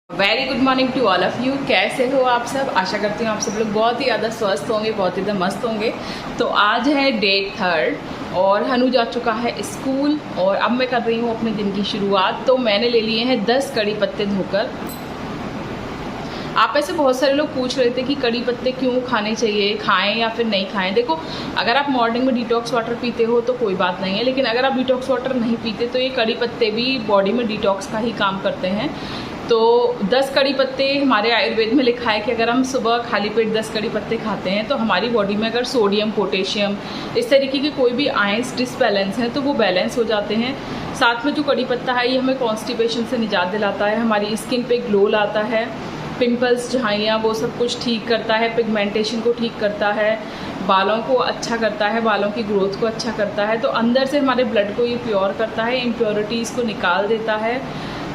Very good morning to all of you. कैसे हो आप सब? आशा करती हूँ आप सब लोग बहुत ही ज़्यादा स्वस्थ होंगे, बहुत ही ज़्यादा मस्त होंगे। तो आज है डे 3 और हनु जा चुका है स्कूल और अब मैं कर रही हूँ अपने दिन की शुरुआत। तो मैंने ले लिए हैं 10 कड़ी पत्ते धोकर। आप ऐसे बहुत सारे लोग पूछ रहे थे कि कड़ी पत्ते क्यों खाने चाहिए, खाएं या फिर नहीं खाएं। देखो, अगर आप मॉर्निंग में डिटॉक्स वाटर पीते हो तो कोई बात नहीं है, लेकिन अगर आप डिटॉक्स वाटर नहीं पीते तो ये कड़ी पत्ते भी बॉडी में डिटॉक्स का ही काम करते हैं। तो 10 कड़ी पत्ते हमारे आयुर्वेद में लिखा है कि अगर हम सुबह खाली पेट 10 कड़ी पत्ते खाते हैं तो हमारी बॉडी में अगर सोडियम, पोटेशियम, इस तरीके के कोई भी आयंस डिसबैलेंस हैं तो वो बैलेंस हो जाते हैं। साथ में जो कड़ी पत्ता है ये हमें कॉन्स्टिपेशन से निजात दिलाता है, हमारी स्किन पे ग्लो लाता है, पिंपल्स, झाइयाँ, वो सब कुछ ठीक करता है, पिगमेंटेशन को ठीक करता है, बालों को अच्छा करता है, बालों की ग्रोथ को अच्छा करता है। तो अंदर से हमारे ब्लड को ये प्योर करता है, इम्प्योरिटीज़ को निकाल देता है।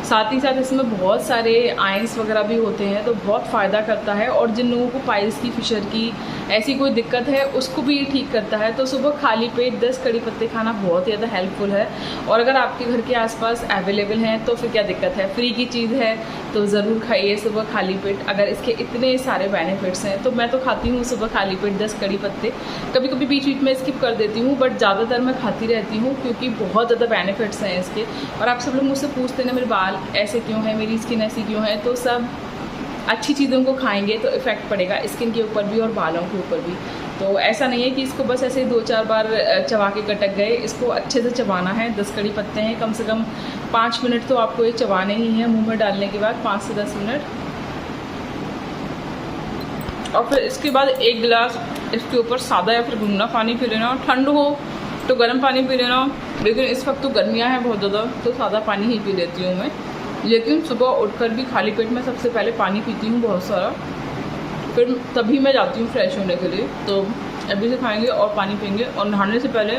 साथ ही साथ इसमें बहुत सारे आयंस वगैरह भी होते हैं तो बहुत फ़ायदा करता है। और जिन लोगों को पाइल्स की, फिशर की ऐसी कोई दिक्कत है उसको भी ये ठीक करता है। तो सुबह खाली पेट 10 कड़ी पत्ते खाना बहुत ज़्यादा हेल्पफुल है। और अगर आपके घर के आसपास अवेलेबल हैं तो फिर क्या दिक्कत है, फ्री की चीज़ है तो ज़रूर खाइए सुबह खाली पेट। अगर इसके इतने सारे बेनिफिट्स हैं तो मैं तो खाती हूँ सुबह खाली पेट 10 कड़ी पत्ते। कभी कभी बीच बीच में स्किप कर देती हूँ, बट ज़्यादातर मैं खाती रहती हूँ क्योंकि बहुत ज़्यादा बेनिफिट्स हैं इसके। और आप सब लोग मुझसे पूछते हैं मेरे बाल ऐसे क्यों है, मेरी स्किन ऐसी क्यों है, तो सब अच्छी चीज़ों को खाएंगे तो इफ़ेक्ट पड़ेगा स्किन के ऊपर भी और बालों के ऊपर भी। तो ऐसा नहीं है कि इसको बस ऐसे 2-4 बार चबा के कटक गए, इसको अच्छे से चबाना है। 10 कड़ी पत्ते हैं, कम से कम 5 मिनट तो आपको ये चबाने ही हैं मुंह में डालने के बाद, 5 से 10 मिनट। और फिर इसके बाद 1 गिलास इसके ऊपर सादा या फिर गुनगुना पानी पी लेना। ठंड हो तो गर्म पानी पी लेना, लेकिन इस वक्त तो गर्मियाँ हैं बहुत ज़्यादा तो सादा पानी ही पी लेती हूँ मैं। लेकिन सुबह उठकर भी खाली पेट में सबसे पहले पानी पीती हूँ बहुत सारा, फिर तभी मैं जाती हूँ फ्रेश होने के लिए। तो अभी से खाएंगे और पानी पियेंगे और नहाने से पहले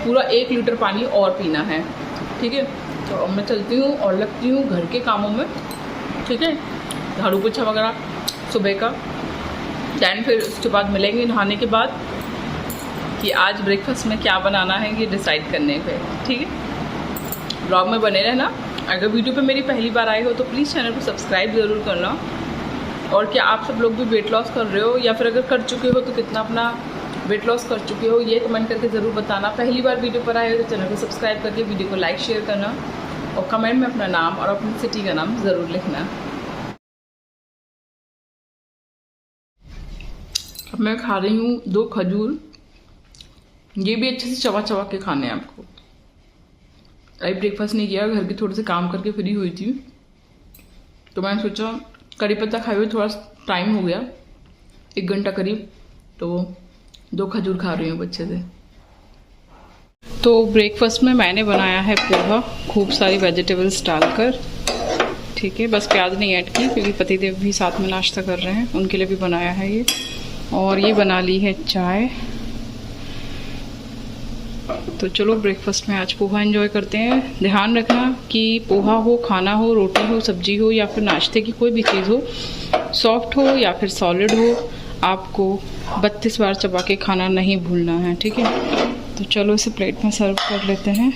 पूरा 1 लीटर पानी और पीना है, ठीक है। तो अब मैं चलती हूँ और लगती हूँ घर के कामों में, ठीक है, झाड़ू पोछा वगैरह सुबह का। दैन फिर उसके बाद मिलेंगे नहाने के बाद कि आज ब्रेकफास्ट में क्या बनाना है ये डिसाइड करने पे, ठीक है। ब्लॉग में बने रहना। अगर वीडियो पे मेरी पहली बार आए हो तो प्लीज़ चैनल को सब्सक्राइब ज़रूर करना। और क्या आप सब लोग भी वेट लॉस कर रहे हो, या फिर अगर कर चुके हो तो कितना अपना वेट लॉस कर चुके हो ये कमेंट करके ज़रूर बताना। पहली बार वीडियो पर आए हो तो चैनल को सब्सक्राइब करके वीडियो को लाइक शेयर करना और कमेंट में अपना नाम और अपनी सिटी का नाम ज़रूर लिखना। अब मैं खा रही हूँ 2 खजूर, ये भी अच्छे से चबा चबा के खाने हैं आपको। अभी ब्रेकफास्ट नहीं किया, घर के थोड़े से काम करके फ्री हुई थी तो मैंने सोचा कड़ी पत्ता खाए हुए थोड़ा टाइम हो गया, 1 घंटा करीब, तो 2 खजूर खा रही हूँ अच्छे से। तो ब्रेकफास्ट में मैंने बनाया है पोहा, खूब सारी वेजिटेबल्स डालकर, ठीक है। बस प्याज नहीं ऐड की क्योंकि पतिदेव भी साथ में नाश्ता कर रहे हैं, उनके लिए भी बनाया है ये। और ये बना ली है चाय। तो चलो ब्रेकफास्ट में आज पोहा एंजॉय करते हैं। ध्यान रखना कि पोहा हो, खाना हो, रोटी हो, सब्जी हो या फिर नाश्ते की कोई भी चीज़ हो, सॉफ्ट हो या फिर सॉलिड हो, आपको 32 बार चबा के खाना नहीं भूलना है, ठीक है। तो चलो इसे प्लेट में सर्व कर लेते हैं।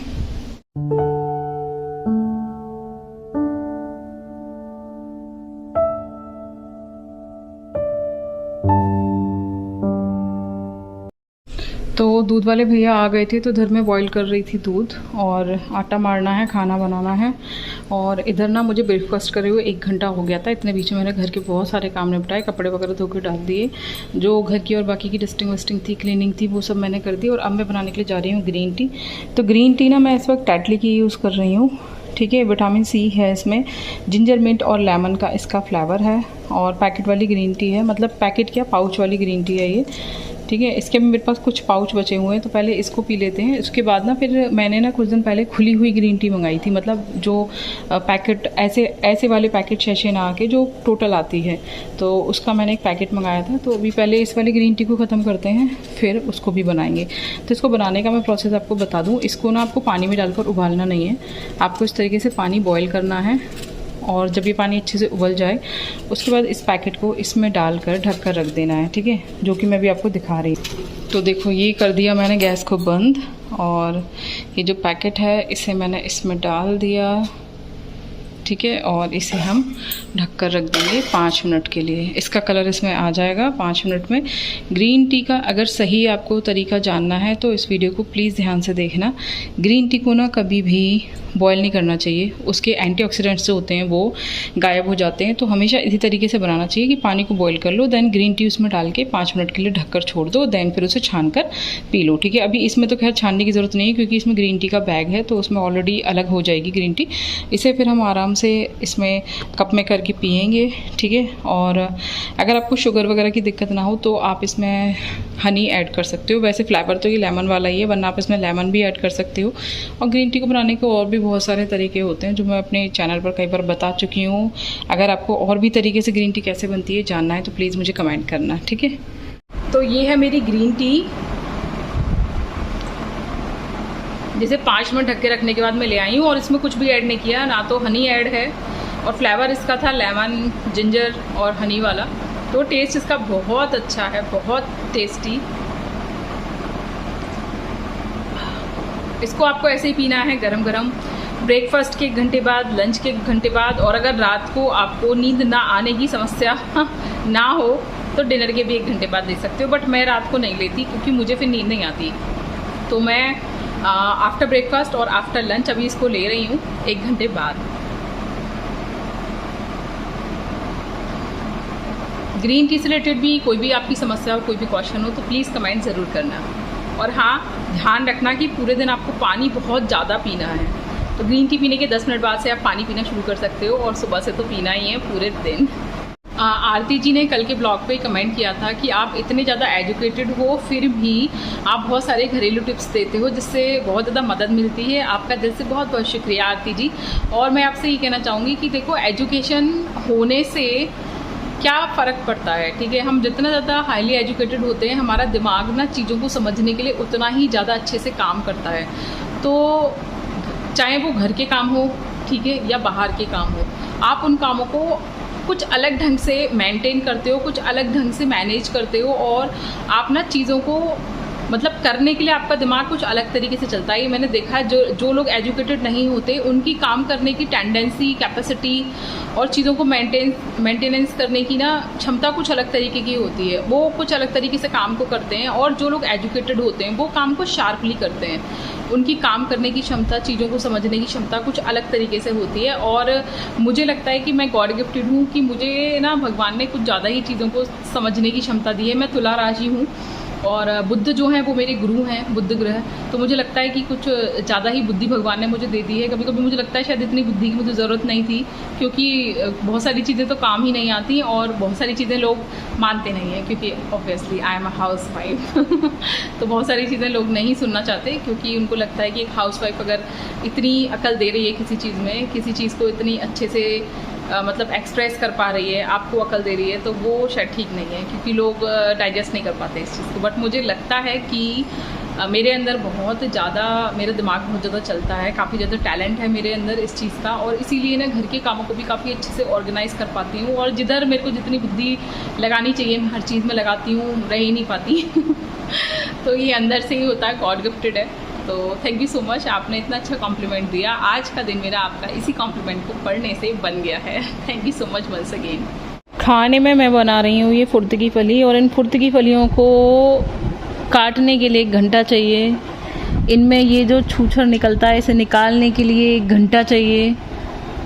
तो दूध वाले भैया आ गए थे तो इधर में बॉईल कर रही थी दूध और आटा मारना है, खाना बनाना है। और इधर ना मुझे ब्रेकफास्ट करे हुए 1 घंटा हो गया था। इतने बीच में मैंने घर के बहुत सारे काम निपटाए, कपड़े वगैरह धो के डाल दिए, जो घर की और बाकी की डस्टिंग वस्टिंग थी, क्लीनिंग थी, वो सब मैंने कर दी। और अब मैं बनाने के लिए जा रही हूँ ग्रीन टी। तो ग्रीन टी ना मैं इस वक्त टेटली की यूज़ कर रही हूँ, ठीक है। विटामिन सी है इसमें, जिंजर मिंट और लेमन का इसका फ्लेवर है। और पैकेट वाली ग्रीन टी है, मतलब पैकेट क्या, पाउच वाली ग्रीन टी है ये, ठीक है। इसके मेरे पास कुछ पाउच बचे हुए हैं तो पहले इसको पी लेते हैं। उसके बाद ना फिर मैंने ना कुछ दिन पहले खुली हुई ग्रीन टी मंगाई थी, मतलब जो पैकेट ऐसे वाले पैकेट शैशे ना आके जो टोटल आती है, तो उसका मैंने एक पैकेट मंगाया था। तो अभी पहले इस वाली ग्रीन टी को ख़त्म करते हैं, फिर उसको भी बनाएंगे। तो इसको बनाने का मैं प्रोसेस आपको बता दूँ। इसको ना आपको पानी में डालकर उबालना नहीं है, आपको इस तरीके से पानी बॉयल करना है। और जब ये पानी अच्छे से उबल जाए उसके बाद इस पैकेट को इसमें डालकर ढक कर रख देना है, ठीक है, जो कि मैं भी आपको दिखा रही हूँ। तो देखो ये कर दिया मैंने गैस को बंद और ये जो पैकेट है इसे मैंने इसमें डाल दिया, ठीक है। और इसे हम ढककर रख देंगे 5 मिनट के लिए। इसका कलर इसमें आ जाएगा 5 मिनट में। ग्रीन टी का अगर सही आपको तरीका जानना है तो इस वीडियो को प्लीज़ ध्यान से देखना। ग्रीन टी को ना कभी भी बॉयल नहीं करना चाहिए, उसके एंटीऑक्सीडेंट्स जो होते हैं वो गायब हो जाते हैं। तो हमेशा इसी तरीके से बनाना चाहिए कि पानी को बॉयल कर लो, देन ग्रीन टी उसमें डाल के 5 मिनट के लिए ढककर छोड़ दो, देन फिर उसे छान कर पी लो, ठीक है। अभी इसमें तो खैर छानने की ज़रूरत नहीं है क्योंकि इसमें ग्रीन टी का बैग है, तो उसमें ऑलरेडी अलग हो जाएगी ग्रीन टी। इसे फिर हम आराम से इसमें कप में करके पियेंगे, ठीक है। और अगर आपको शुगर वगैरह की दिक्कत ना हो तो आप इसमें हनी ऐड कर सकते हो। वैसे फ्लेवर तो ये लेमन वाला ही है, वरना आप इसमें लेमन भी ऐड कर सकते हो। और ग्रीन टी को बनाने के और भी बहुत सारे तरीके होते हैं जो मैं अपने चैनल पर कई बार बता चुकी हूँ। अगर आपको और भी तरीके से ग्रीन टी कैसे बनती है जानना है तो प्लीज़ मुझे कमेंट करना, ठीक है। तो ये है मेरी ग्रीन टी, जिसे 5 मिनट ढक के रखने के बाद मैं ले आई हूँ। और इसमें कुछ भी ऐड नहीं किया, ना तो हनी ऐड है, और फ्लेवर इसका था लेमन, जिंजर और हनी वाला। तो टेस्ट इसका बहुत अच्छा है, बहुत टेस्टी। इसको आपको ऐसे ही पीना है गरम गरम, ब्रेकफास्ट के 1 घंटे बाद, लंच के 1 घंटे बाद। और अगर रात को आपको नींद ना आने की समस्या ना हो तो डिनर के भी 1 घंटे बाद ले सकते हो। बट मैं रात को नहीं लेती क्योंकि मुझे फिर नींद नहीं आती। तो मैं आफ्टर ब्रेकफास्ट और आफ्टर लंच अभी इसको ले रही हूँ 1 घंटे बाद। ग्रीन टी से रिलेटेड भी कोई भी आपकी समस्या हो, कोई भी क्वेश्चन हो तो प्लीज़ कमेंट ज़रूर करना। और हाँ, ध्यान रखना कि पूरे दिन आपको पानी बहुत ज़्यादा पीना है। तो ग्रीन टी पीने के 10 मिनट बाद से आप पानी पीना शुरू कर सकते हो, और सुबह से तो पीना ही है पूरे दिन। आरती जी ने कल के ब्लॉग पे कमेंट किया था कि आप इतने ज़्यादा एजुकेटेड हो फिर भी आप बहुत सारे घरेलू टिप्स देते हो जिससे बहुत ज़्यादा मदद मिलती है। आपका दिल से बहुत बहुत शुक्रिया आरती जी। और मैं आपसे ये कहना चाहूँगी कि देखो, एजुकेशन होने से क्या फ़र्क पड़ता है, ठीक है। हम जितना ज़्यादा हाईली एजुकेटेड होते हैं, हमारा दिमाग ना चीज़ों को समझने के लिए उतना ही ज़्यादा अच्छे से काम करता है। तो चाहे वो घर के काम हो, ठीक है, या बाहर के काम हो, आप उन कामों को कुछ अलग ढंग से मेंटेन करते हो, कुछ अलग ढंग से मैनेज करते हो। और आप ना चीज़ों को मतलब करने के लिए आपका दिमाग कुछ अलग तरीके से चलता है। ये मैंने देखा है, जो लोग एजुकेटेड नहीं होते उनकी काम करने की टेंडेंसी, कैपेसिटी और चीज़ों को मेंटेनेंस करने की ना क्षमता कुछ अलग तरीके की होती है। वो कुछ अलग तरीके से काम को करते हैं, और जो लोग एजुकेटेड होते हैं वो काम को शार्पली करते हैं। उनकी काम करने की क्षमता, चीज़ों को समझने की क्षमता कुछ अलग तरीके से होती है। और मुझे लगता है कि मैं गॉड गिफ्टेड हूँ कि मुझे ना भगवान ने कुछ ज़्यादा ही चीज़ों को समझने की क्षमता दी है। मैं तुला राशि हूँ, और बुद्ध जो हैं वो मेरे गुरु हैं, बुद्ध ग्रह। तो मुझे लगता है कि कुछ ज़्यादा ही बुद्धि भगवान ने मुझे दे दी है। कभी कभी मुझे लगता है शायद इतनी बुद्धि की मुझे ज़रूरत नहीं थी, क्योंकि बहुत सारी चीज़ें तो काम ही नहीं आती, और बहुत सारी चीज़ें लोग मानते नहीं हैं, क्योंकि obviously I am a house wife. तो बहुत सारी चीज़ें लोग नहीं सुनना चाहते, क्योंकि उनको लगता है कि एक हाउस वाइफ अगर इतनी अकल दे रही है किसी चीज़ में, किसी चीज़ को इतनी अच्छे से मतलब एक्सप्रेस कर पा रही है, आपको अकल दे रही है, तो वो शायद ठीक नहीं है, क्योंकि लोग डाइजेस्ट नहीं कर पाते इस चीज़ को। बट मुझे लगता है कि मेरे अंदर बहुत ज़्यादा, मेरा दिमाग बहुत ज़्यादा चलता है, काफ़ी ज़्यादा टैलेंट है मेरे अंदर इस चीज़ का। और इसीलिए ना घर के कामों को भी काफ़ी अच्छे से ऑर्गेनाइज़ कर पाती हूँ, और जिधर मेरे को जितनी बुद्धि लगानी चाहिए मैं हर चीज़ में लगाती हूँ, रह ही नहीं पाती। तो ये अंदर से ही होता है, गॉड गिफ्टेड है। तो थैंक यू सो मच, आपने इतना अच्छा कॉम्प्लीमेंट दिया। आज का दिन मेरा आपका इसी कॉम्प्लीमेंट को पढ़ने से बन गया है। Thank you so much once again. खाने में मैं बना रही हूँ ये फुर्त की फली, और इन फुर्त की फलियों को काटने के लिए 1 घंटा चाहिए। इनमें ये जो छूछड़ निकलता है इसे निकालने के लिए 1 घंटा चाहिए।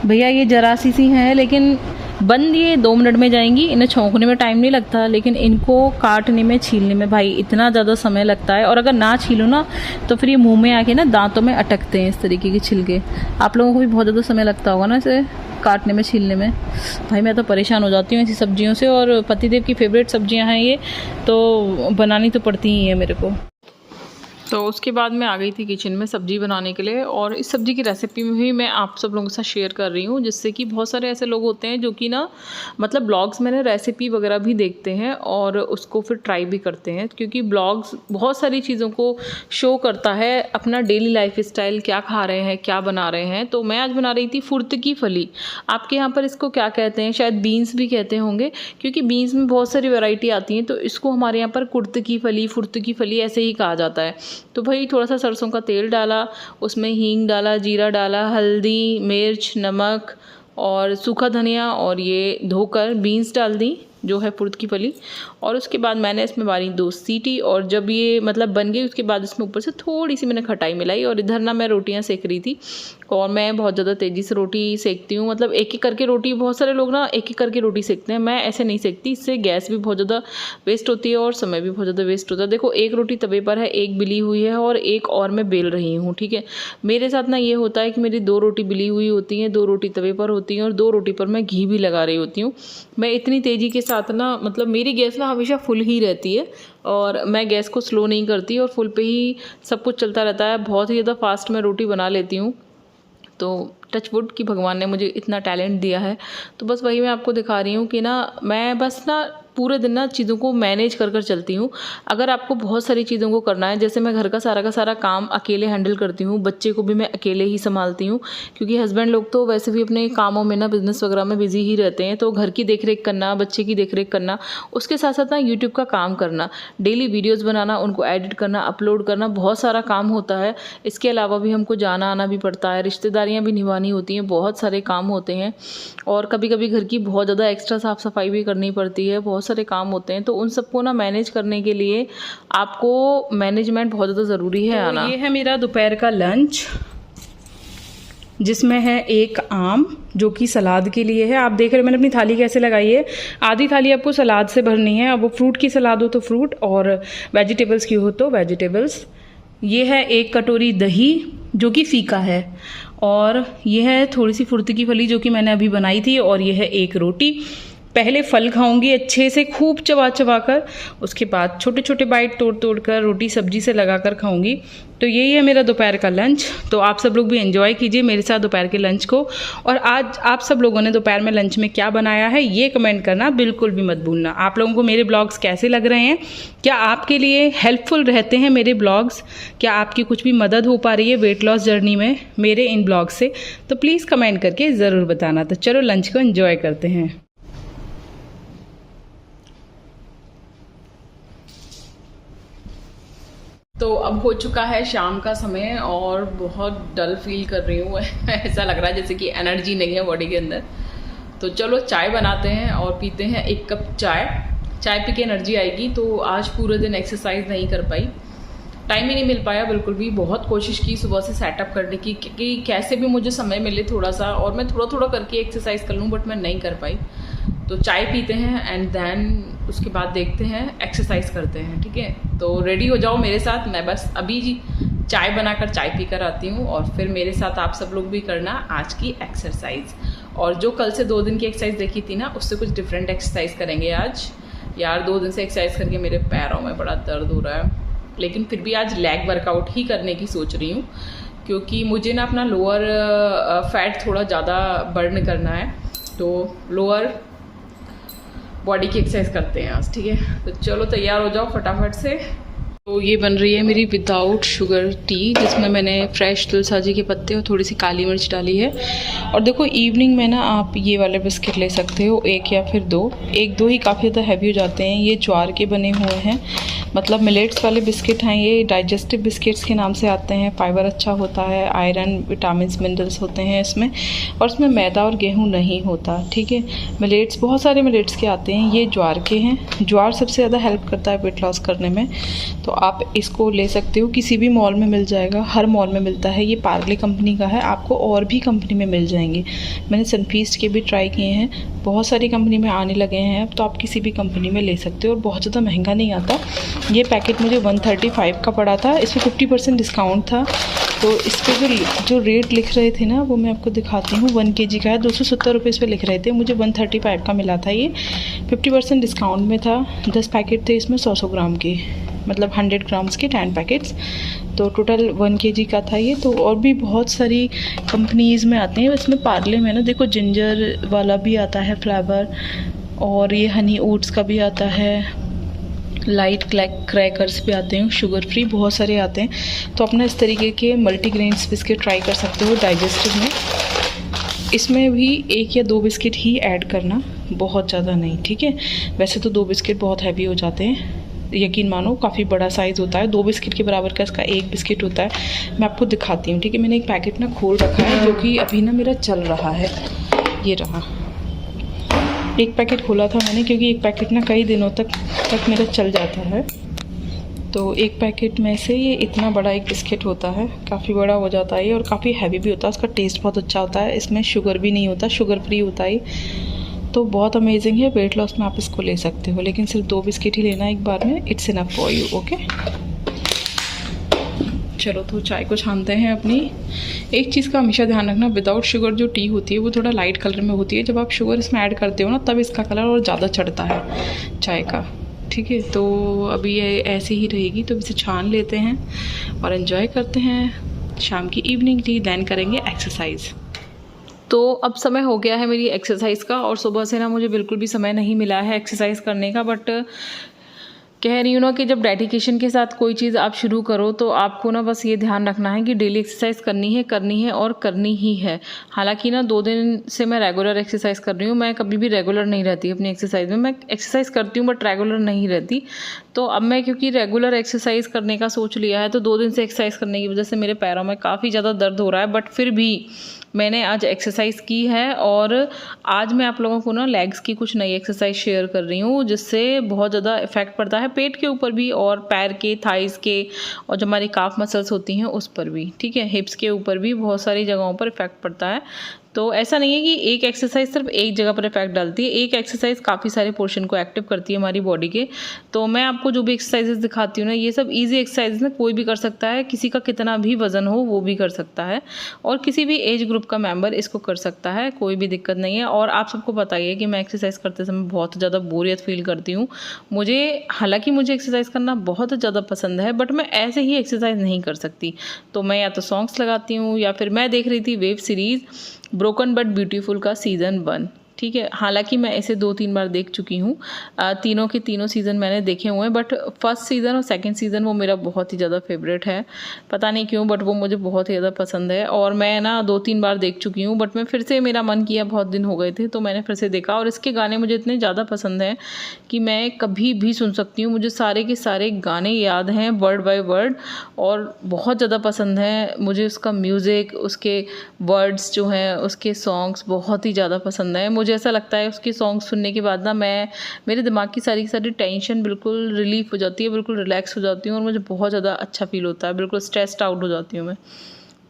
भैया ये जरा सी हैं, लेकिन बंद ये 2 मिनट में जाएंगी। इन्हें छौंकने में टाइम नहीं लगता, लेकिन इनको काटने में, छीलने में भाई इतना ज़्यादा समय लगता है। और अगर ना छीलो ना तो फिर ये मुंह में आके ना दांतों में अटकते हैं इस तरीके के छिलके। आप लोगों को भी बहुत ज़्यादा समय लगता होगा ना इसे काटने में, छीलने में। भाई मैं तो परेशान हो जाती हूँ ऐसी सब्जियों से, और पतिदेव की फेवरेट सब्जियाँ हैं ये, तो बनानी तो पड़ती ही है मेरे को। तो उसके बाद मैं आ गई थी किचन में सब्ज़ी बनाने के लिए, और इस सब्ज़ी की रेसिपी में भी मैं आप सब लोगों के साथ शेयर कर रही हूँ, जिससे कि बहुत सारे ऐसे लोग होते हैं जो कि ना मतलब ब्लॉग्स में ना रेसिपी वगैरह भी देखते हैं और उसको फिर ट्राई भी करते हैं, क्योंकि ब्लॉग्स बहुत सारी चीज़ों को शो करता है, अपना डेली लाइफ स्टाइल, क्या खा रहे हैं, क्या बना रहे हैं। तो मैं आज बना रही थी फुर्त की फली। आपके यहाँ पर इसको क्या कहते हैं, शायद बीन्स भी कहते होंगे, क्योंकि बीन्स में बहुत सारी वैरायटी आती हैं। तो इसको हमारे यहाँ पर कुर्त की फली, फुर्त की फली ऐसे ही कहा जाता है। तो भाई थोड़ा सा सरसों का तेल डाला, उसमें हींग डाला, जीरा डाला, हल्दी, मिर्च, नमक और सूखा धनिया और ये धोकर बीन्स डाल दी जो है पुर्द की फली, और उसके बाद मैंने इसमें मारी 2 सीटी, और जब ये मतलब बन गई उसके बाद इसमें ऊपर से थोड़ी सी मैंने खटाई मिलाई। और इधर ना मैं रोटियां सेक रही थी, और मैं बहुत ज़्यादा तेज़ी से रोटी सेकती हूँ, मतलब एक एक करके रोटी, बहुत सारे लोग ना एक एक करके रोटी सेकते हैं, मैं ऐसे नहीं सेकती, इससे गैस भी बहुत ज़्यादा वेस्ट होती है और समय भी बहुत ज़्यादा वेस्ट होता है। देखो एक रोटी तवे पर है, एक बिली हुई है और एक और मैं बेल रही हूँ, ठीक है। मेरे साथ ना ये होता है कि मेरी 2 रोटी बिली हुई होती हैं, 2 रोटी तवे पर होती हैं और 2 रोटी पर मैं घी भी लगा रही होती हूँ। मैं इतनी तेज़ी के साथ ना, मतलब मेरी गैस ना हमेशा फुल ही रहती है और मैं गैस को स्लो नहीं करती और फुल पे ही सब कुछ चलता रहता है। बहुत ही ज़्यादा फास्ट मैं रोटी बना लेती हूँ। तो टच वुड कि भगवान ने मुझे इतना टैलेंट दिया है। तो बस वही मैं आपको दिखा रही हूँ कि ना मैं बस ना पूरे दिन ना चीज़ों को मैनेज कर चलती हूँ। अगर आपको बहुत सारी चीज़ों को करना है, जैसे मैं घर का सारा काम अकेले हैंडल करती हूँ, बच्चे को भी मैं अकेले ही संभालती हूँ, क्योंकि हस्बैंड लोग तो वैसे भी अपने कामों में ना बिज़नेस वगैरह में बिजी ही रहते हैं। तो घर की देखरेख करना, बच्चे की देखरेख करना, उसके साथ साथ ना यूट्यूब का काम करना, डेली वीडियोज़ बनाना, उनको एडिट करना, अपलोड करना, बहुत सारा काम होता है। इसके अलावा भी हमको जाना आना भी पड़ता है, रिश्तेदारियाँ भी निभानी होती हैं, बहुत सारे काम होते हैं, और कभी कभी घर की बहुत ज़्यादा एक्स्ट्रा साफ़ सफाई भी करनी पड़ती है, बहुत सारे काम होते हैं। तो उन सबको ना मैनेज करने के लिए आपको मैनेजमेंट बहुत ज़्यादा ज़रूरी है आना। ये है मेरा दोपहर का लंच, जिसमें है एक आम जो कि सलाद के लिए है। आप देख रहे हो मैंने अपनी थाली कैसे लगाई है, आधी थाली आपको सलाद से भरनी है। अब वो फ्रूट की सलाद हो तो फ्रूट, और वेजिटेबल्स की हो तो वेजिटेबल्स। ये है 1 कटोरी दही जो कि फीका है, और ये है थोड़ी सी फुर्ती की फली जो कि मैंने अभी बनाई थी, और ये है 1 रोटी। पहले फल खाऊंगी अच्छे से खूब चबा चबा कर, उसके बाद छोटे छोटे बाइट तोड़ तोड़ कर रोटी सब्जी से लगा कर खाऊंगी। तो यही है मेरा दोपहर का लंच। तो आप सब लोग भी एंजॉय कीजिए मेरे साथ दोपहर के लंच को। और आज आप सब लोगों ने दोपहर में लंच में क्या बनाया है ये कमेंट करना बिल्कुल भी मत भूलना। आप लोगों को मेरे ब्लॉग्स कैसे लग रहे हैं, क्या आपके लिए हेल्पफुल रहते हैं मेरे ब्लॉग्स, क्या आपकी कुछ भी मदद हो पा रही है वेट लॉस जर्नी में मेरे इन ब्लॉग्स से, तो प्लीज़ कमेंट करके ज़रूर बताना। तो चलो लंच को एंजॉय करते हैं। तो अब हो चुका है शाम का समय और बहुत डल फील कर रही हूँ ऐसा लग रहा है जैसे कि एनर्जी नहीं है बॉडी के अंदर। तो चलो चाय बनाते हैं और पीते हैं 1 कप चाय। चाय पी के एनर्जी आएगी। तो आज पूरे दिन एक्सरसाइज नहीं कर पाई, टाइम ही नहीं मिल पाया बिल्कुल भी। बहुत कोशिश की सुबह से सेटअप करने की कि कैसे भी मुझे समय मिले थोड़ा सा और मैं थोड़ा थोड़ा करके एक्सरसाइज कर लूँ, बट मैं नहीं कर पाई। तो चाय पीते हैं एंड देन उसके बाद देखते हैं एक्सरसाइज करते हैं, ठीक है। तो रेडी हो जाओ मेरे साथ, मैं बस अभी चाय बनाकर चाय पीकर आती हूँ और फिर मेरे साथ आप सब लोग भी करना आज की एक्सरसाइज। और जो कल से 2 दिन की एक्सरसाइज देखी थी ना, उससे कुछ डिफरेंट एक्सरसाइज करेंगे आज। यार 2 दिन से एक्सरसाइज करके मेरे पैरों में बड़ा दर्द हो रहा है, लेकिन फिर भी आज लेग वर्कआउट ही करने की सोच रही हूँ, क्योंकि मुझे ना अपना लोअर फैट थोड़ा ज़्यादा बर्न करना है। तो लोअर बॉडी की एक्सरसाइज करते हैं आज, ठीक है। तो चलो तैयार हो जाओ फटाफट से। तो ये बन रही है मेरी विदाउट शुगर टी, जिसमें मैंने फ्रेश तुलसाजी के पत्ते और थोड़ी सी काली मिर्च डाली है। और देखो इवनिंग में ना आप ये वाले बिस्किट ले सकते हो, 1 या फिर 2। 1-2 ही काफ़ी ज़्यादा हैवी हो जाते हैं। ये ज्वार के बने हुए हैं, मतलब मिलेट्स वाले बिस्किट हैं। ये डाइजेस्टिव बिस्किट्स के नाम से आते हैं। फाइबर अच्छा होता है, आयरन विटामिन मिनरल्स होते हैं इसमें, और इसमें मैदा और गेहूँ नहीं होता, ठीक है। मिलेट्स बहुत सारे मिलेट्स के आते हैं, ये ज्वार के हैं। ज्वार सबसे ज़्यादा हेल्प करता है वेट लॉस करने में। तो आप इसको ले सकते हो, किसी भी मॉल में मिल जाएगा, हर मॉल में मिलता है। ये पार्ले कंपनी का है, आपको और भी कंपनी में मिल जाएंगे। मैंने सनफीस्ट के भी ट्राई किए हैं, बहुत सारी कंपनी में आने लगे हैं, तो आप किसी भी कंपनी में ले सकते हो और बहुत ज़्यादा महंगा नहीं आता। ये पैकेट मुझे 135 का पड़ा था, इसमें 50% डिस्काउंट था। तो इस पर जो रेट लिख रहे थे ना, वो मैं आपको दिखाती हूँ। 1 kg का है, 270 रुपये इस पर लिख रहे थे, मुझे 135 का मिला था। ये 50% डिस्काउंट में था। 10 पैकेट थे इसमें 100 ग्राम के, मतलब 100 ग्राम्स के 10 पैकेट्स। तो टोटल 1 kg का था ये। तो और भी बहुत सारी कंपनीज़ में आते हैं। इसमें पार्ले में ना देखो जिंजर वाला भी आता है फ्लेवर, और ये हनी ओट्स का भी आता है, लाइट क्रैकर्स भी आते हैं, शुगर फ्री बहुत सारे आते हैं। तो अपना इस तरीके के मल्टीग्रेन्स बिस्किट ट्राई कर सकते हो डाइजेस्टिव में। इसमें भी 1 या 2 बिस्किट ही ऐड करना, बहुत ज़्यादा नहीं, ठीक है। वैसे तो 2 बिस्किट बहुत हैवी हो जाते हैं, यकीन मानो काफ़ी बड़ा साइज़ होता है। 2 बिस्किट के बराबर का इसका 1 बिस्किट होता है। मैं आपको दिखाती हूँ, ठीक है। मैंने एक पैकेट ना खोल रखा है जो कि अभी ना मेरा चल रहा है। ये रहा, एक पैकेट खोला था मैंने क्योंकि एक पैकेट ना कई दिनों तक मेरा चल जाता है। तो एक पैकेट में से ये इतना बड़ा एक बिस्किट होता है, काफ़ी बड़ा हो जाता है और काफ़ी हैवी भी होता है। उसका टेस्ट बहुत अच्छा होता है, इसमें शुगर भी नहीं होता, शुगर फ्री होता है। तो बहुत अमेजिंग है, वेट लॉस में आप इसको ले सकते हो, लेकिन सिर्फ 2 बिस्किट ही लेना एक बार में, it's enough for you. Okay, चलो तो चाय को छानते हैं अपनी। एक चीज़ का हमेशा ध्यान रखना, विदाउट शुगर जो टी होती है वो थोड़ा लाइट कलर में होती है। जब आप शुगर इसमें ऐड करते हो ना तब इसका कलर और ज़्यादा चढ़ता है चाय का। ठीक है, तो अभी ये ऐसे ही रहेगी, तो इसे छान लेते हैं और एंजॉय करते हैं शाम की इवनिंग टी, देन करेंगे एक्सरसाइज। तो अब समय हो गया है मेरी एक्सरसाइज का, और सुबह से ना मुझे बिल्कुल भी समय नहीं मिला है एक्सरसाइज करने का। बट कह रही हूँ ना कि जब डेडिकेशन के साथ कोई चीज़ आप शुरू करो तो आपको ना बस ये ध्यान रखना है कि डेली एक्सरसाइज करनी है और करनी ही है। हालांकि ना 2 दिन से मैं रेगुलर एक्सरसाइज कर रही हूँ, मैं कभी भी रेगुलर नहीं रहती अपनी एक्सरसाइज में। मैं एक्सरसाइज करती हूँ बट रेगुलर नहीं रहती। तो अब मैं क्योंकि रेगुलर एक्सरसाइज करने का सोच लिया है, तो 2 दिन से एक्सरसाइज करने की वजह से मेरे पैरों में काफ़ी ज़्यादा दर्द हो रहा है। बट फिर भी मैंने आज एक्सरसाइज की है, और आज मैं आप लोगों को ना लेग्स की कुछ नई एक्सरसाइज शेयर कर रही हूँ, जिससे बहुत ज़्यादा इफेक्ट पड़ता है पेट के ऊपर भी, और पैर के, थाइस के, और जो हमारी काफ मसल्स होती हैं उस पर भी। ठीक है, हिप्स के ऊपर भी बहुत सारी जगहों पर इफेक्ट पड़ता है। तो ऐसा नहीं है कि एक एक्सरसाइज सिर्फ एक जगह पर इफेक्ट डालती है, एक एक्सरसाइज काफ़ी सारे पोर्शन को एक्टिव करती है हमारी बॉडी के। तो मैं आपको जो भी एक्सरसाइजेस दिखाती हूँ ना, ये सब इजी एक्सरसाइज ना, कोई भी कर सकता है, किसी का कितना भी वजन हो वो भी कर सकता है, और किसी भी एज ग्रुप का मेंबर इसको कर सकता है, कोई भी दिक्कत नहीं है। और आप सबको बताइए कि मैं एक्सरसाइज करते समय बहुत ज़्यादा बोरियत फील करती हूँ। हालांकि मुझे एक्सरसाइज करना बहुत ज़्यादा पसंद है, बट मैं ऐसे ही एक्सरसाइज नहीं कर सकती। तो मैं या तो सॉन्ग्स लगाती हूँ, या फिर मैं देख रही थी web series broken but beautiful का सीज़न 1। ठीक है, हालांकि मैं इसे 2-3 बार देख चुकी हूँ, तीनों के तीनों सीज़न मैंने देखे हुए हैं। बट फर्स्ट सीज़न और सेकंड सीज़न वो मेरा बहुत ही ज़्यादा फेवरेट है, पता नहीं क्यों, बट वो मुझे बहुत ही ज़्यादा पसंद है। और मैं ना 2-3 बार देख चुकी हूँ, बट मैं फिर से, मेरा मन किया, बहुत दिन हो गए थे तो मैंने फिर से देखा। और इसके गाने मुझे इतने ज़्यादा पसंद हैं कि मैं कभी भी सुन सकती हूँ। मुझे सारे के सारे गाने याद हैं वर्ड बाय वर्ड, और बहुत ज़्यादा पसंद है मुझे उसका म्यूज़िक, उसके वर्ड्स जो हैं, उसके सॉन्ग्स बहुत ही ज़्यादा पसंद है। मुझे ऐसा लगता है उसके सॉन्ग सुनने के बाद ना मेरे दिमाग की सारी टेंशन बिल्कुल रिलीफ हो जाती है, बिल्कुल रिलैक्स हो जाती हूँ, और मुझे बहुत ज़्यादा अच्छा फील होता है, बिल्कुल स्ट्रेस्ड आउट हो जाती हूँ मैं।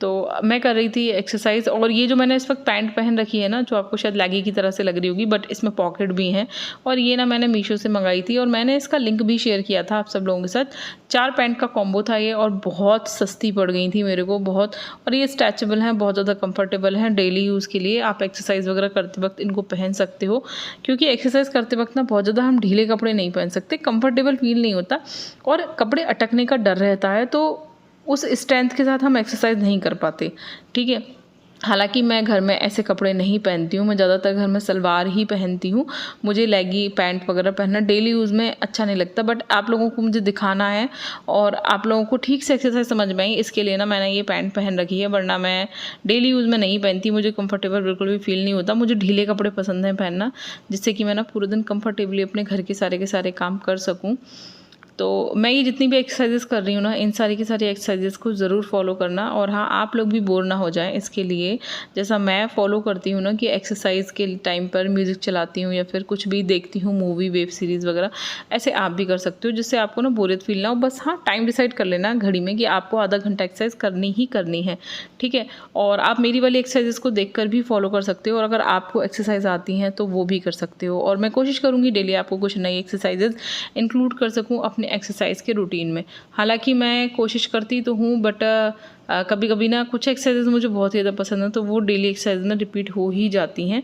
तो मैं कर रही थी एक्सरसाइज, और ये जो मैंने इस वक्त पैंट पहन रखी है ना, जो आपको शायद लैगी की तरह से लग रही होगी, बट इसमें पॉकेट भी हैं, और ये ना मैंने मीशो से मंगाई थी, और मैंने इसका लिंक भी शेयर किया था आप सब लोगों के साथ। 4 पैंट का कॉम्बो था ये, और बहुत सस्ती पड़ गई थी मेरे को, बहुत। और ये स्ट्रेचेबल हैं, बहुत ज़्यादा कंफर्टेबल हैं, डेली यूज़ के लिए आप एक्सरसाइज वगैरह करते वक्त इनको पहन सकते हो। क्योंकि एक्सरसाइज करते वक्त ना बहुत ज़्यादा हम ढीले कपड़े नहीं पहन सकते, कंफर्टेबल फील नहीं होता, और कपड़े अटकने का डर रहता है, तो उस स्ट्रेंथ के साथ हम एक्सरसाइज नहीं कर पाते। ठीक है, हालांकि मैं घर में ऐसे कपड़े नहीं पहनती हूँ, मैं ज़्यादातर घर में सलवार ही पहनती हूँ। मुझे लेगी पैंट वगैरह पहनना डेली यूज़ में अच्छा नहीं लगता, बट आप लोगों को मुझे दिखाना है और आप लोगों को ठीक से एक्सरसाइज समझ में आई, इसके लिए ना मैंने ये पैंट पहन रखी है, वरना मैं डेली यूज़ में नहीं पहनती। मुझे कंफर्टेबल बिल्कुल भी फील नहीं होता, मुझे ढीले कपड़े पसंद हैं पहनना, जिससे कि मैं ना पूरे दिन कंफर्टेबली अपने घर के सारे काम कर सकूँ। तो मैं ये जितनी भी एक्सरसाइजेस कर रही हूँ ना, इन सारी की सारी एक्सरसाइजेस को ज़रूर फॉलो करना। और हाँ, आप लोग भी बोर ना हो जाएं इसके लिए, जैसा मैं फॉलो करती हूँ ना कि एक्सरसाइज के टाइम पर म्यूज़िक चलाती हूँ या फिर कुछ भी देखती हूँ, मूवी, वेब सीरीज़ वगैरह, ऐसे आप भी कर सकते हो, जिससे आपको ना बोरियत फील ना हो। बस हाँ, टाइम डिसाइड कर लेना घड़ी में कि आपको आधा घंटा एक्सरसाइज करनी ही करनी है। ठीक है, और आप मेरी वाली एक्सरसाइजेस को देख कर भी फॉलो कर सकते हो, और अगर आपको एक्सरसाइज आती हैं तो वो भी कर सकते हो। और मैं कोशिश करूँगी डेली आपको कुछ नई एक्सरसाइजेज इंक्लूड कर सकूँ अपने एक्सरसाइज के रूटीन में। हालांकि मैं कोशिश करती तो हूँ, बट कभी कभी ना कुछ एक्सरसाइजेज मुझे बहुत ज़्यादा पसंद है, तो वो डेली एक्सरसाइज में रिपीट हो ही जाती हैं।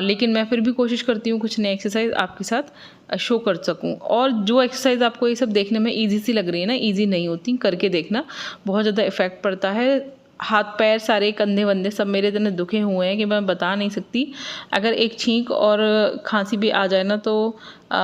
लेकिन मैं फिर भी कोशिश करती हूँ कुछ नई एक्सरसाइज आपके साथ शो कर सकूँ। और जो एक्सरसाइज आपको ये सब देखने में ईजी सी लग रही है ना, ईजी नहीं होती, करके देखना, बहुत ज़्यादा इफेक्ट पड़ता है। हाथ पैर सारे, कंधे वंधे सब मेरे इतने दुखे हुए हैं कि मैं बता नहीं सकती। अगर एक छींक और खांसी भी आ जाए ना, तो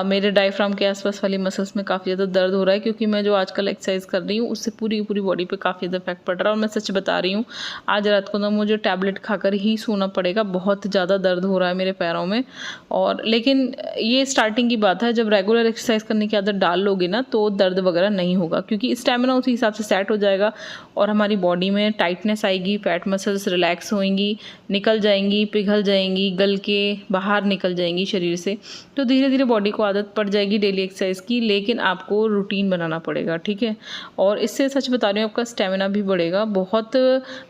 मेरे डायफ्राम के आसपास वाली मसल्स में काफ़ी ज़्यादा दर्द हो रहा है, क्योंकि मैं जो आजकल एक्सरसाइज कर रही हूँ उससे पूरी पूरी बॉडी पे काफ़ी ज़्यादा इफेक्ट पड़ रहा है। और मैं सच बता रही हूँ, आज रात को ना मुझे टैबलेट खाकर ही सोना पड़ेगा, बहुत ज़्यादा दर्द हो रहा है मेरे पैरों में। और लेकिन ये स्टार्टिंग की बात है, जब रेगुलर एक्सरसाइज करने की आदत डाल लोगे ना तो दर्द वगैरह नहीं होगा, क्योंकि स्टेमिना उसी हिसाब से सेट हो जाएगा और हमारी बॉडी में टाइटनेस आएगी, फैट मसल्स रिलैक्स होंगी, निकल जाएंगी, पिघल जाएंगी, गल के बाहर निकल जाएंगी शरीर से। तो धीरे धीरे बॉडी को आदत पड़ जाएगी डेली एक्सरसाइज की, लेकिन आपको रूटीन बनाना पड़ेगा, ठीक है। और इससे सच बता रही हूँ आपका स्टेमिना भी बढ़ेगा बहुत।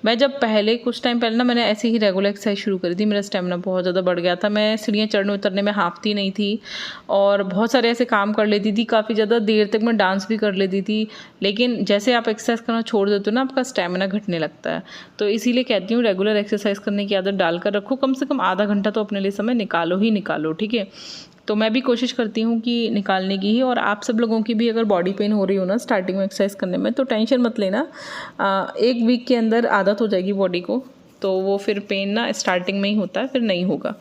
मैं जब पहले कुछ टाइम पहले ना मैंने ऐसे ही रेगुलर एक्सरसाइज शुरू करी थी, मेरा स्टेमिना बहुत ज़्यादा बढ़ गया था। मैं सीढ़ियाँ चढ़ने उतरने में हांफती नहीं थी और बहुत सारे ऐसे काम कर लेती थी, काफ़ी ज़्यादा देर तक मैं डांस भी कर लेती थी। लेकिन जैसे आप एक्सरसाइज करना छोड़ देते हो ना, आपका स्टेमिना घटने लगता है। तो इसीलिए कहती हूँ रेगुलर एक्सरसाइज करने की आदत डालकर रखो, कम से कम आधा घंटा तो अपने लिए समय निकालो ही निकालो, ठीक है। तो मैं भी कोशिश करती हूँ कि निकालने की ही। और आप सब लोगों की भी अगर बॉडी पेन हो रही हो ना स्टार्टिंग में एक्सरसाइज करने में, तो टेंशन मत लेना, 1 वीक के अंदर आदत हो जाएगी बॉडी को, तो वो फिर पेन ना स्टार्टिंग में ही होता है, फिर नहीं होगा।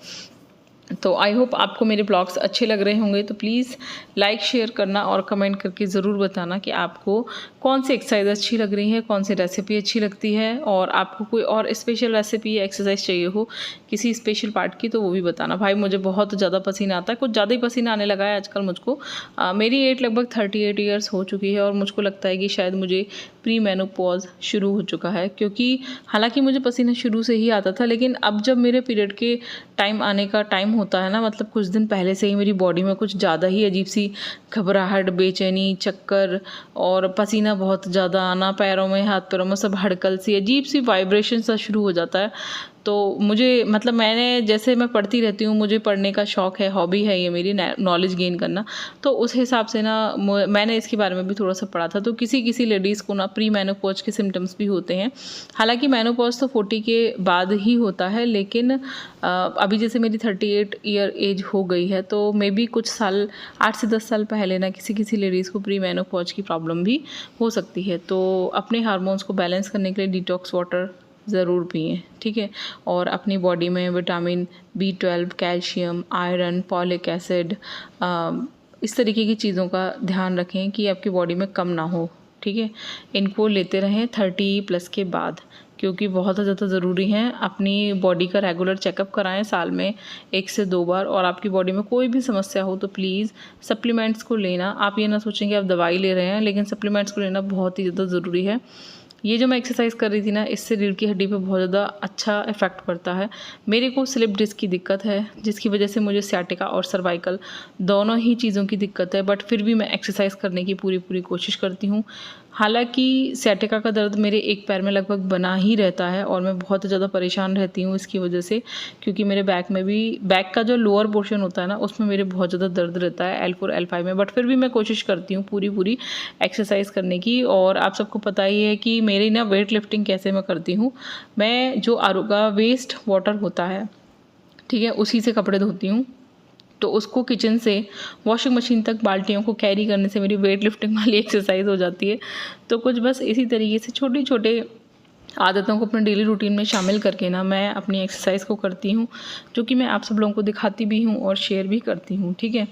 तो आई होप आपको मेरे ब्लॉग्स अच्छे लग रहे होंगे, तो प्लीज़ लाइक शेयर करना और कमेंट करके ज़रूर बताना कि आपको कौन सी एक्सरसाइज अच्छी लग रही है, कौन सी रेसिपी अच्छी लगती है, और आपको कोई और स्पेशल रेसिपी या एक्सरसाइज चाहिए हो किसी स्पेशल पार्ट की तो वो भी बताना। भाई मुझे बहुत ज़्यादा पसीना आता है, कुछ ज़्यादा ही पसीना आने लगा है आजकल मुझको। मेरी एज लगभग 38 ईयर्स हो चुकी है और मुझको लगता है कि शायद मुझे प्री मेनोपॉज शुरू हो चुका है, क्योंकि हालांकि मुझे पसीना शुरू से ही आता था, लेकिन अब जब मेरे पीरियड के टाइम आने का टाइम होता है ना, मतलब कुछ दिन पहले से ही मेरी बॉडी में कुछ ज़्यादा ही अजीब सी घबराहट, बेचैनी, चक्कर और पसीना बहुत ज़्यादा आना, पैरों में हाथ पैरों में सब हड़कल सी अजीब सी वाइब्रेशन सा शुरू हो जाता है। तो मुझे मतलब मैंने जैसे मैं पढ़ती रहती हूँ, मुझे पढ़ने का शौक़ है, हॉबी है ये मेरी, नॉलेज गेन करना, तो उस हिसाब से ना मैंने इसके बारे में भी थोड़ा सा पढ़ा था। तो किसी किसी लेडीज़ को ना प्री मेनोपॉज के सिम्टम्स भी होते हैं। हालांकि मेनोपॉज तो 40 के बाद ही होता है, लेकिन अभी जैसे मेरी 38 ईयर एज हो गई है, तो मे बी कुछ साल 8 से 10 साल पहले ना किसी किसी लेडीज़ को प्री मेनोपॉज की प्रॉब्लम भी हो सकती है। तो अपने हार्मोन्स को बैलेंस करने के लिए डिटॉक्स वाटर ज़रूर पिएं, ठीक है। और अपनी बॉडी में vitamin B12, calcium, iron, folic acid, इस तरीके की चीज़ों का ध्यान रखें कि आपकी बॉडी में कम ना हो, ठीक है। इनको लेते रहें 30+ के बाद, क्योंकि बहुत ज़्यादा ज़रूरी हैं। अपनी बॉडी का रेगुलर चेकअप कराएं साल में 1 से 2 बार। और आपकी बॉडी में कोई भी समस्या हो तो प्लीज़ सप्लीमेंट्स को लेना। आप ये ना सोचें कि आप दवाई ले रहे हैं, लेकिन सप्लीमेंट्स को लेना बहुत ही ज़्यादा ज़रूरी है। ये जो मैं एक्सरसाइज कर रही थी ना, इससे रीढ़ की हड्डी पे बहुत ज़्यादा अच्छा इफेक्ट पड़ता है। मेरे को स्लिप डिस्क की दिक्कत है, जिसकी वजह से मुझे सियाटिका और सर्वाइकल दोनों ही चीज़ों की दिक्कत है, बट फिर भी मैं एक्सरसाइज करने की पूरी कोशिश करती हूँ। हालांकि सियाटिका का दर्द मेरे एक पैर में लगभग बना ही रहता है और मैं बहुत ज़्यादा परेशान रहती हूँ इसकी वजह से, क्योंकि मेरे बैक का जो लोअर पोर्शन होता है ना, उसमें मेरे बहुत ज़्यादा दर्द रहता है L4 L5 में। बट फिर भी मैं कोशिश करती हूँ पूरी एक्सरसाइज करने की। और आप सबको पता ही है कि मेरी ना वेट लिफ्टिंग कैसे मैं करती हूँ। मैं जो आरोगा वेस्ट वाटर होता है, ठीक है, उसी से कपड़े धोती हूँ। तो उसको किचन से वॉशिंग मशीन तक बाल्टियों को कैरी करने से मेरी वेट लिफ्टिंग वाली एक्सरसाइज हो जाती है। तो कुछ बस इसी तरीके से छोटे आदतों को अपने डेली रूटीन में शामिल करके ना मैं अपनी एक्सरसाइज को करती हूँ, जो कि मैं आप सब लोगों को दिखाती भी हूँ और शेयर भी करती हूँ, ठीक है।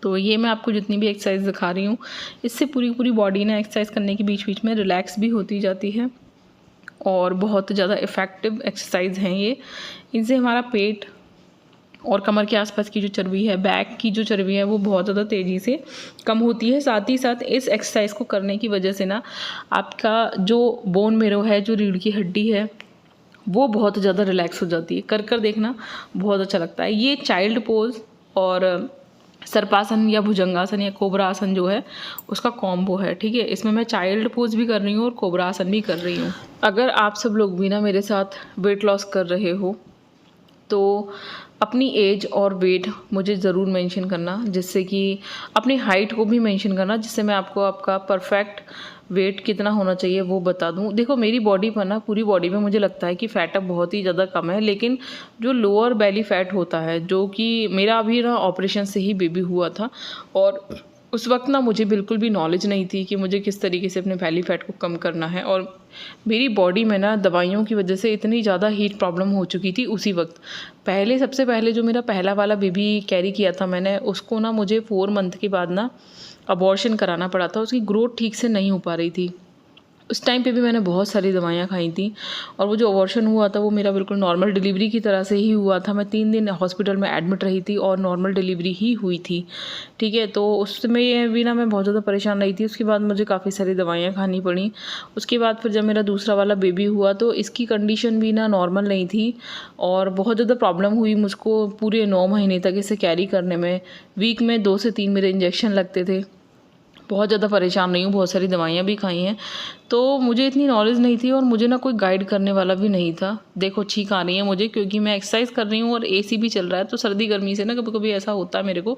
तो ये मैं आपको जितनी भी एक्सरसाइज दिखा रही हूँ, इससे पूरी बॉडी ना एक्सरसाइज करने के बीच में रिलैक्स भी होती जाती है और बहुत ज़्यादा इफ़ेक्टिव एक्सरसाइज हैं ये। इनसे हमारा पेट और कमर के आसपास की जो चर्बी है, बैक की जो चर्बी है, वो बहुत ज़्यादा तेज़ी से कम होती है। साथ ही साथ इस एक्सरसाइज को करने की वजह से ना आपका जो बोन मेरो है, जो रीढ़ की हड्डी है, वो बहुत ज़्यादा रिलैक्स हो जाती है। कर देखना, बहुत अच्छा लगता है। ये चाइल्ड पोज और सर्पासन या भुजंगासन या कोबरा आसन जो है, उसका कॉम्बो है, ठीक है। इसमें मैं चाइल्ड पोज भी कर रही हूँ और कोबरा आसन भी कर रही हूँ। अगर आप सब लोग भी ना मेरे साथ वेट लॉस कर रहे हो तो अपनी एज और वेट मुझे ज़रूर मेंशन करना, जिससे कि अपनी हाइट को भी मेंशन करना, जिससे मैं आपको आपका परफेक्ट वेट कितना होना चाहिए वो बता दूं। देखो मेरी बॉडी पर ना, पूरी बॉडी में मुझे लगता है कि फैट अब बहुत ही ज़्यादा कम है, लेकिन जो लोअर बेली फैट होता है, जो कि मेरा अभी ना ऑपरेशन से ही बेबी हुआ था और उस वक्त ना मुझे बिल्कुल भी नॉलेज नहीं थी कि मुझे किस तरीके से अपने बेली फैट को कम करना है, और मेरी बॉडी में ना दवाइयों की वजह से इतनी ज़्यादा हीट प्रॉब्लम हो चुकी थी उसी वक्त। सबसे पहले जो मेरा पहला वाला बेबी कैरी किया था मैंने, उसको ना मुझे 4 मंथ के बाद ना अबॉर्शन कराना पड़ा था। उसकी ग्रोथ ठीक से नहीं हो पा रही थी। उस टाइम पे भी मैंने बहुत सारी दवाइयाँ खाई थी, और वो जो अबॉर्शन हुआ था वो मेरा बिल्कुल नॉर्मल डिलीवरी की तरह से ही हुआ था। मैं 3 दिन हॉस्पिटल में एडमिट रही थी और नॉर्मल डिलीवरी ही हुई थी, ठीक है। तो उसमें भी ना मैं बहुत ज़्यादा परेशान रही थी। उसके बाद मुझे काफ़ी सारी दवाइयाँ खानी पड़ी। उसके बाद फिर जब मेरा दूसरा वाला बेबी हुआ तो इसकी कंडीशन भी ना नॉर्मल नहीं थी, और बहुत ज़्यादा प्रॉब्लम हुई मुझको पूरे 9 महीने तक इसे कैरी करने में। वीक में 2 से 3 मेरे इंजेक्शन लगते थे। बहुत ज़्यादा परेशान रही हूँ, बहुत सारी दवाइयाँ भी खाई हैं। तो मुझे इतनी नॉलेज नहीं थी, और मुझे ना कोई गाइड करने वाला भी नहीं था। देखो छींक आ रही है मुझे, क्योंकि मैं एक्सरसाइज कर रही हूँ और एसी भी चल रहा है, तो सर्दी गर्मी से ना कभी कभी ऐसा होता है मेरे को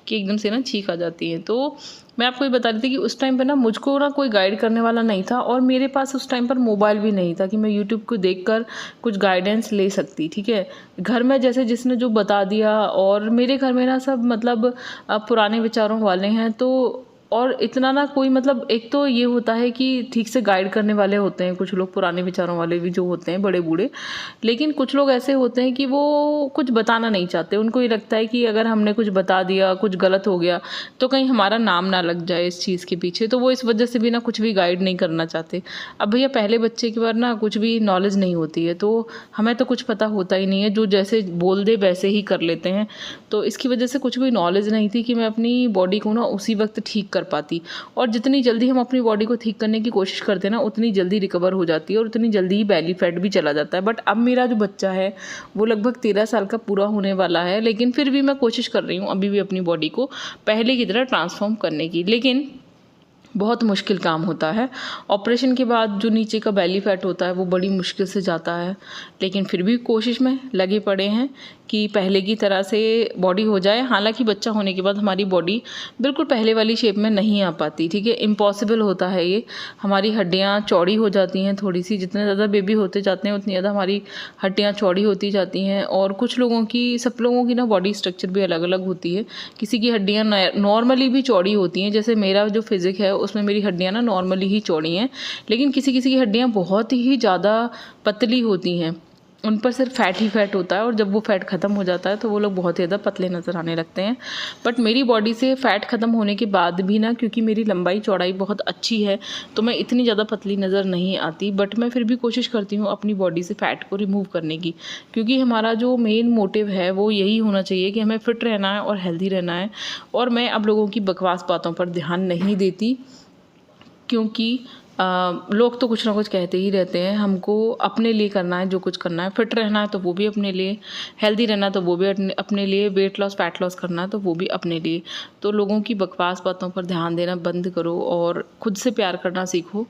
कि एकदम से ना छींक आ जाती है। तो मैं आपको ये बता रही थी कि उस टाइम पर ना मुझको ना कोई गाइड करने वाला नहीं था, और मेरे पास उस टाइम पर मोबाइल भी नहीं था कि मैं यूट्यूब को देखकर कुछ गाइडेंस ले सकती, ठीक है। घर में जैसे जिसने जो बता दिया, और मेरे घर में ना सब मतलब पुराने विचारों वाले हैं, तो और इतना ना कोई मतलब, एक तो ये होता है कि ठीक से गाइड करने वाले होते हैं कुछ लोग, पुराने विचारों वाले भी जो होते हैं बड़े बूढ़े, लेकिन कुछ लोग ऐसे होते हैं कि वो कुछ बताना नहीं चाहते। उनको ये लगता है कि अगर हमने कुछ बता दिया, कुछ गलत हो गया, तो कहीं हमारा नाम ना लग जाए इस चीज़ के पीछे, तो वो इस वजह से भी ना कुछ भी गाइड नहीं करना चाहते। अब भैया पहले बच्चे के बाद ना कुछ भी नॉलेज नहीं होती है, तो हमें तो कुछ पता होता ही नहीं है, जो जैसे बोल दे वैसे ही कर लेते हैं। तो इसकी वजह से कुछ भी नॉलेज नहीं थी कि मैं अपनी बॉडी को ना उसी वक्त ठीक कर पाती, और जितनी जल्दी हम अपनी बॉडी को ठीक करने की कोशिश करते हैं ना, उतनी जल्दी रिकवर हो जाती है, और उतनी जल्दी ही बेली फैट भी चला जाता है। बट अब मेरा जो बच्चा है वो लगभग 13 साल का पूरा होने वाला है, लेकिन फिर भी मैं कोशिश कर रही हूँ अभी भी अपनी बॉडी को पहले की तरह ट्रांसफॉर्म करने की, लेकिन बहुत मुश्किल काम होता है। ऑपरेशन के बाद जो नीचे का बेली फैट होता है वो बड़ी मुश्किल से जाता है, लेकिन फिर भी कोशिश में लगे पड़े हैं कि पहले की तरह से बॉडी हो जाए। हालांकि बच्चा होने के बाद हमारी बॉडी बिल्कुल पहले वाली शेप में नहीं आ पाती, ठीक है, इम्पॉसिबल होता है ये। हमारी हड्डियाँ चौड़ी हो जाती हैं थोड़ी सी, जितने ज़्यादा बेबी होते जाते हैं उतनी ज़्यादा हमारी हड्डियाँ चौड़ी होती जाती हैं। और कुछ लोगों की, सब लोगों की ना बॉडी स्ट्रक्चर भी अलग अलग होती है। किसी की हड्डियाँ नॉर्मली भी चौड़ी होती हैं, जैसे मेरा जो फिजिक है उसमें मेरी हड्डियाँ ना नॉर्मली ही चौड़ी हैं, लेकिन किसी किसी की हड्डियाँ बहुत ही ज़्यादा पतली होती हैं, उन पर सिर्फ फैट ही फैट होता है, और जब वो फैट ख़त्म हो जाता है तो वो लोग बहुत ज़्यादा पतले नज़र आने लगते हैं। बट मेरी बॉडी से फ़ैट ख़त्म होने के बाद भी ना, क्योंकि मेरी लंबाई चौड़ाई बहुत अच्छी है, तो मैं इतनी ज़्यादा पतली नज़र नहीं आती। बट मैं फिर भी कोशिश करती हूँ अपनी बॉडी से फ़ैट को रिमूव करने की, क्योंकि हमारा जो मेन मोटिव है वो यही होना चाहिए कि हमें फ़िट रहना है और हेल्दी रहना है। और मैं अब लोगों की बकवास बातों पर ध्यान नहीं देती, क्योंकि लोग तो कुछ ना कुछ कहते ही रहते हैं। हमको अपने लिए करना है जो कुछ करना है, फिट रहना है तो वो भी अपने लिए, हेल्दी रहना तो वो भी अपने लिए, वेट लॉस फैट लॉस करना है तो वो भी अपने लिए। तो लोगों की बकवास बातों पर ध्यान देना बंद करो और खुद से प्यार करना सीखो।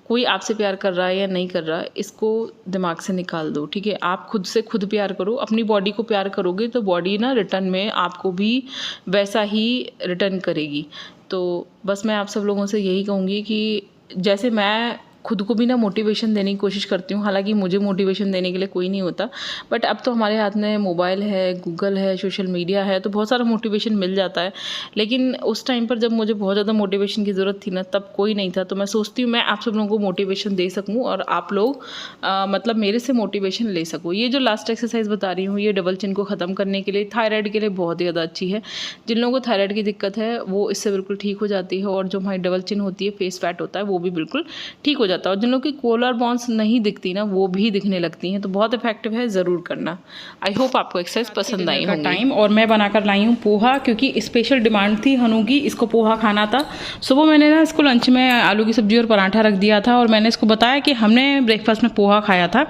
कोई आपसे प्यार कर रहा है या नहीं कर रहा है, इसको दिमाग से निकाल दो, ठीक है। आप खुद से खुद प्यार करो, अपनी बॉडी को प्यार करोगे तो बॉडी ना रिटर्न में आपको भी वैसा ही रिटर्न करेगी। तो बस मैं आप सब लोगों से यही कहूँगी कि जैसे मैं खुद को भी ना मोटिवेशन देने की कोशिश करती हूँ, हालांकि मुझे मोटिवेशन देने के लिए कोई नहीं होता, बट अब तो हमारे हाथ में मोबाइल है, गूगल है, सोशल मीडिया है, तो बहुत सारा मोटिवेशन मिल जाता है। लेकिन उस टाइम पर जब मुझे बहुत ज़्यादा मोटिवेशन की ज़रूरत थी ना, तब कोई नहीं था। तो मैं सोचती हूँ मैं आप सब लोगों को मोटिवेशन दे सकूँ और आप लोग मतलब मेरे से मोटिवेशन ले सको। ये जो लास्ट एक्सरसाइज बता रही हूँ, ये डबल चिन को ख़त्म करने के लिए, थायराइड के लिए बहुत ही ज़्यादा अच्छी है। जिन लोगों को थायराइड की दिक्कत है वो इससे बिल्कुल ठीक हो जाती है, और जो हमारी डबल चिन होती है, फेस फैट होता है, वो भी बिल्कुल ठीक हो जाता है। और जिन लोगों की कॉलर बोन्स नहीं दिखती ना, वो भी दिखने लगती हैं। तो बहुत इफेक्टिव है, ज़रूर करना। आई होप आपको एक्सरसाइज पसंद आई होगी। टाइम और मैं बनाकर लाई हूँ पोहा, क्योंकि स्पेशल डिमांड थी हनु की, इसको पोहा खाना था। सुबह मैंने ना इसको लंच में आलू की सब्जी और पराठा रख दिया था, और मैंने इसको बताया कि हमने ब्रेकफास्ट में पोहा खाया था,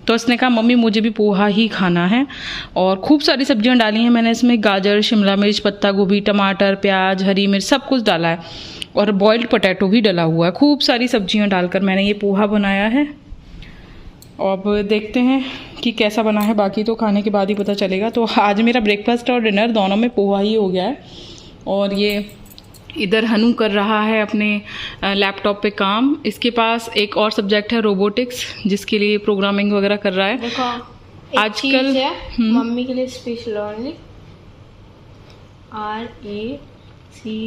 तो इसने कहा मम्मी मुझे भी पोहा ही खाना है। और खूब सारी सब्जियाँ डाली हैं मैंने इसमें, गाजर, शिमला मिर्च, पत्ता गोभी, टमाटर, प्याज, हरी मिर्च, सब कुछ डाला है, और बॉइल्ड पोटैटो भी डला हुआ है। खूब सारी सब्जियां डालकर मैंने ये पोहा बनाया है। अब देखते हैं कि कैसा बना है, बाकी तो खाने के बाद ही पता चलेगा। तो आज मेरा ब्रेकफास्ट और डिनर दोनों में पोहा ही हो गया है। और ये इधर हनु कर रहा है अपने लैपटॉप पे काम। इसके पास एक और सब्जेक्ट है रोबोटिक्स, जिसके लिए प्रोग्रामिंग वगैरह कर रहा है। देखो आजकल मम्मी के लिए स्पेशल ओनली RACE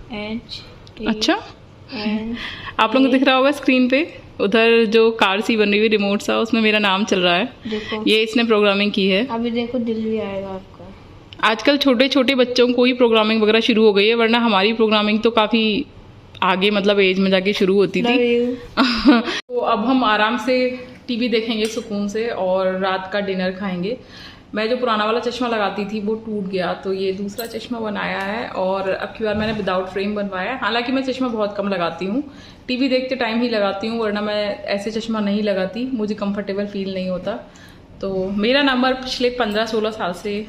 H अच्छा, N आप लोगों को दिख रहा होगा स्क्रीन पे, उधर जो कार सी बन रही हुई रिमोट सा, उसमें मेरा नाम चल रहा है। देखो ये इसने प्रोग्रामिंग की है। अभी देखो दिल भी आएगा आपका। आजकल छोटे छोटे बच्चों को ही प्रोग्रामिंग वगैरह शुरू हो गई है, वरना हमारी प्रोग्रामिंग तो काफ़ी आगे मतलब एज में जाके शुरू होती Love थी। you. तो अब हम आराम से टीवी देखेंगे सुकून से और रात का डिनर खाएंगे। मैं जो पुराना वाला चश्मा लगाती थी वो टूट गया, तो ये दूसरा चश्मा बनाया है और अब की बार मैंने विदाउट फ्रेम बनवाया है। हालांकि मैं चश्मा बहुत कम लगाती हूँ, टीवी देखते टाइम ही लगाती हूँ, वरना मैं ऐसे चश्मा नहीं लगाती, मुझे कंफर्टेबल फील नहीं होता। तो मेरा नंबर पिछले 15-16 साल से,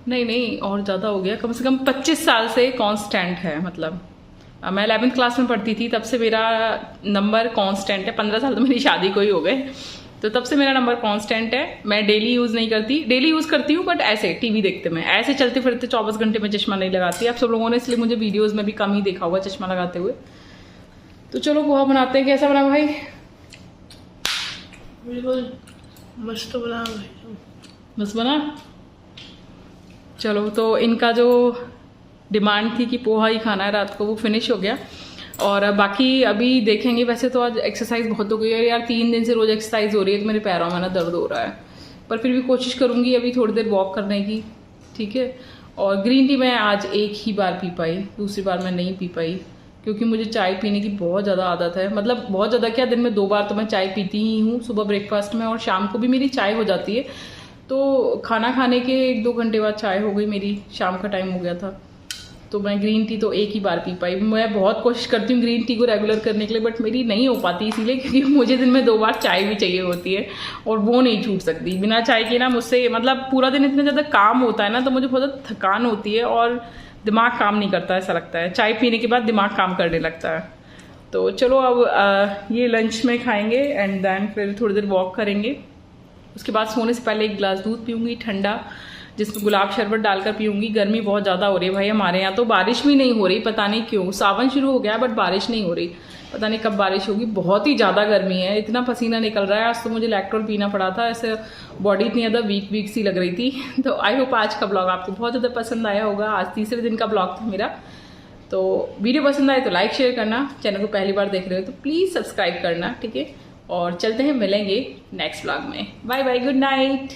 नहीं और ज़्यादा हो गया, कम से कम 25 साल से कांस्टेंट है। मतलब मैं 11th क्लास में पढ़ती थी, तब से मेरा नंबर कांस्टेंट है। 15 साल तो मेरी शादी को ही हो गए, तो तब से मेरा नंबर कांस्टेंट है। मैं डेली यूज़ नहीं करती, डेली यूज़ करती हूँ बट ऐसे टीवी देखते में, ऐसे चलते फिरते 24 घंटे में चश्मा नहीं लगाती। आप सब लोगों ने इसलिए मुझे वीडियोज़ में भी कम ही देखा हुआ चश्मा लगाते हुए। तो चलो पोहा बनाते हैं। कैसा बना भाई? बिल्कुल मस्त बना भाई। बस बना। चलो, तो इनका जो डिमांड थी कि पोहा ही खाना है रात को, वो फिनिश हो गया। और बाकी अभी देखेंगे। वैसे तो आज एक्सरसाइज बहुत हो गई है यार, 3 दिन से रोज एक्सरसाइज हो रही है, तो मेरे पैरों में ना दर्द हो रहा है, पर फिर भी कोशिश करूंगी अभी थोड़ी देर वॉक करने की, ठीक है। और ग्रीन टी मैं आज एक ही बार पी पाई, दूसरी बार मैं नहीं पी पाई, क्योंकि मुझे चाय पीने की बहुत ज़्यादा आदत है। मतलब बहुत ज़्यादा क्या, दिन में 2 बार तो मैं चाय पीती ही हूँ, सुबह ब्रेकफास्ट में और शाम को भी मेरी चाय हो जाती है। तो खाना खाने के 1-2 घंटे बाद चाय हो गई मेरी, शाम का टाइम हो गया था, तो मैं ग्रीन टी तो एक ही बार पी पाई। मैं बहुत कोशिश करती हूँ ग्रीन टी को रेगुलर करने के लिए, बट मेरी नहीं हो पाती, इसीलिए क्योंकि मुझे दिन में 2 बार चाय भी चाहिए होती है और वो नहीं छूट सकती। बिना चाय के ना मुझसे मतलब पूरा दिन इतना ज़्यादा काम होता है ना, तो मुझे बहुत ज़्यादा थकान होती है और दिमाग काम नहीं करता, ऐसा लगता है। चाय पीने के बाद दिमाग काम करने लगता है। तो चलो अब ये लंच में खाएंगे एंड देन फिर थोड़ी देर वॉक करेंगे। उसके बाद सोने से पहले 1 गिलास दूध पीऊँगी ठंडा, जिसमें गुलाब शरबत डालकर पीऊँगी। गर्मी बहुत ज़्यादा हो रही है भाई हमारे यहाँ, तो बारिश भी नहीं हो रही, पता नहीं क्यों। सावन शुरू हो गया बट बारिश नहीं हो रही, पता नहीं कब बारिश होगी। बहुत ही ज़्यादा गर्मी है, इतना पसीना निकल रहा है। आज तो मुझे इलेक्ट्रोल पीना पड़ा था, ऐसे बॉडी इतनी ज़्यादा वीक सी लग रही थी। तो आई होप आज का ब्लॉग आपको बहुत ज़्यादा पसंद आया होगा। आज तीसरे दिन का ब्लॉग था मेरा। तो वीडियो पसंद आए तो लाइक शेयर करना, चैनल को पहली बार देख रहे हो तो प्लीज़ सब्सक्राइब करना, ठीक है। और चलते हैं, मिलेंगे नेक्स्ट ब्लॉग में। Bye bye, good night.